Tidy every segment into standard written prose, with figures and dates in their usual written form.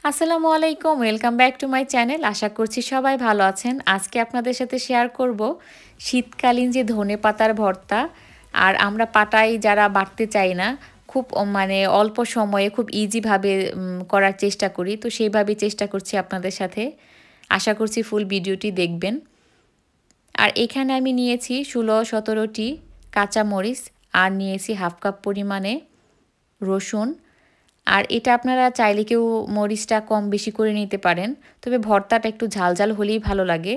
আসসালামু আলাইকুম, welcome back to my channel. আশা করছি সবাই ভালো আছেন। আজকে আপনাদের সাথে শেয়ার করব শীতকালীন যে ধনেপাতার ভর্তা। আর আমরা পাটায় যারা বাটতে চাই না, খুব মানে অল্প সময়ে খুব ইজিভাবে করার চেষ্টা করি, তো সেইভাবেই চেষ্টা করছি আপনাদের সাথে। আশা করছি ফুল ভিডিওটি দেখবেন। আর এখানে আমি নিয়েছি 16-17টি কাঁচামরিচ, আর নিয়েছি হাফ কাপ পরিমাণে রসুন। আর এটা আপনারা চাইলে কেউ মরিচটা কম বেশি করে নিতে পারেন, তবে ভর্তাটা একটু ঝাল ঝাল হলেই ভালো লাগে।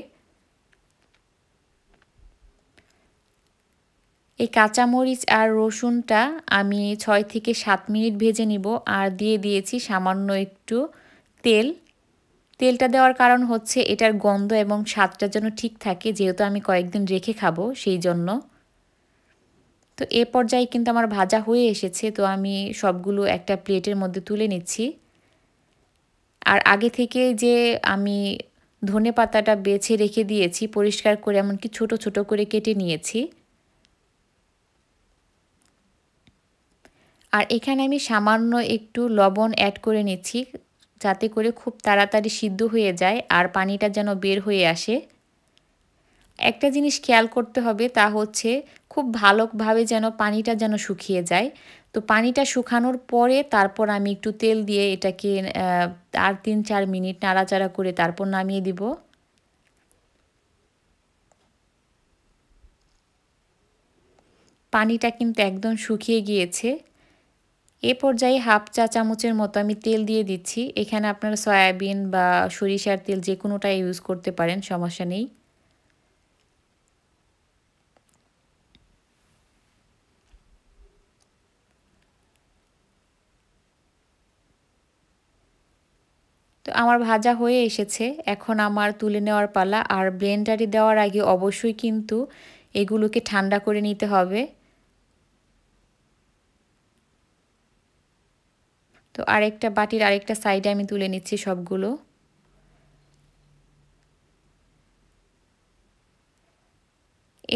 এই কাঁচামরিচ আর রসুনটা আমি 6 থেকে 7 মিনিট ভেজে নিব। আর দিয়ে দিয়েছি সামান্য একটু তেল। তেলটা দেওয়ার কারণ হচ্ছে এটার গন্ধ এবং স্বাদটা যেন ঠিক থাকে, যেহেতু আমি কয়েকদিন রেখে খাবো সেই জন্য। তো এ পর্যায়ে কিন্তু আমার ভাজা হয়ে এসেছে, তো আমি সবগুলো একটা প্লেটের মধ্যে তুলে নিচ্ছি। আর আগে থেকে যে আমি ধনেপাতাটা বেছে রেখে দিয়েছি, পরিষ্কার করে এমনকি ছোট ছোট করে কেটে নিয়েছি। আর এখানে আমি সামান্য একটু লবণ অ্যাড করে নিচ্ছি, যাতে করে খুব তাড়াতাড়ি সিদ্ধ হয়ে যায় আর পানিটা যেন বের হয়ে আসে। একটা জিনিস খেয়াল করতে হবে, তা হচ্ছে খুব ভালোভাবে যেন পানিটা যেন শুকিয়ে যায়। তো পানিটা শুকানোর পরে তারপর আমি একটু তেল দিয়ে এটাকে আর 3-4 মিনিট নাড়াচাড়া করে তারপর নামিয়ে দিব। পানিটা কিন্তু একদম শুকিয়ে গিয়েছে। এ পর্যায়ে হাফ চা চামচের মতো আমি তেল দিয়ে দিচ্ছি। এখানে আপনারা সয়াবিন বা সরিষার তেল যে কোনোটাই ইউজ করতে পারেন, সমস্যা নেই। তো আমার ভাজা হয়ে এসেছে, এখন আমার তুলে নেওয়ার পালা। আর ব্লেন্ডারে দেওয়ার আগে অবশ্যই কিন্তু এগুলোকে ঠান্ডা করে নিতে হবে। তো আরেকটা বাটির আরেকটা সাইডে আমি তুলে নিচ্ছি সবগুলো।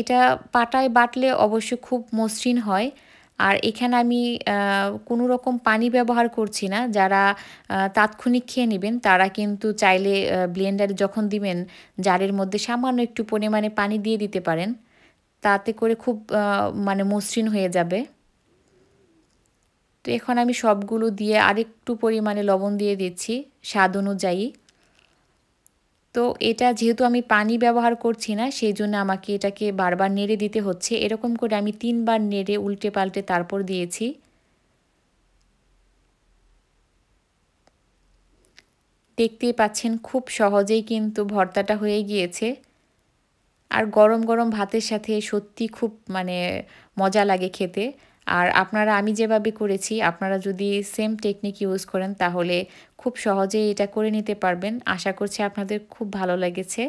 এটা পাটায় বাটলে অবশ্য খুব মসৃণ হয়। আর এখানে আমি কোনো রকম পানি ব্যবহার করছি না। যারা তাৎক্ষণিক খেয়ে নেবেন তারা কিন্তু চাইলে ব্লেন্ডারে যখন দিবেন জারের মধ্যে সামান্য একটু পরিমাণে পানি দিয়ে দিতে পারেন। তাতে করে খুব মানে মসৃণ হয়ে যাবে। তো এখন আমি সবগুলো দিয়ে আরেকটু পরিমাণে লবণ দিয়ে দিচ্ছি স্বাদ অনুযায়ী। তো এটা যেহেতু আমি পানি ব্যবহার করছি না, সেই জন্য আমাকে এটাকে বারবার নেড়ে দিতে হচ্ছে। এরকম করে আমি 3 বার নেড়ে উল্টে পাল্টে তারপর দিয়েছি। দেখতেই পাচ্ছেন খুব সহজেই কিন্তু ভর্তাটা হয়ে গিয়েছে। আর গরম গরম ভাতের সাথে সত্যি খুব মানে মজা লাগে খেতে। আর আপনারা আমি যেভাবে করেছি, আপনারা যদি সেম টেকনিক ইউজ করেন তাহলে খুব সহজেই এটা করে নিতে পারবেন। আশা করছি আপনাদের খুব ভালো লেগেছে।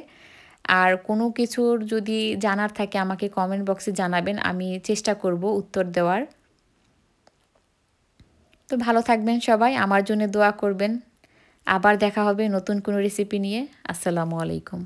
আর কোনো কিছুর যদি জানার থাকে আমাকে কমেন্ট বক্সে জানাবেন, আমি চেষ্টা করব উত্তর দেওয়ার। তো ভালো থাকবেন সবাই, আমার জন্য দোয়া করবেন। আবার দেখা হবে নতুন কোনো রেসিপি নিয়ে। আসসালামু আলাইকুম।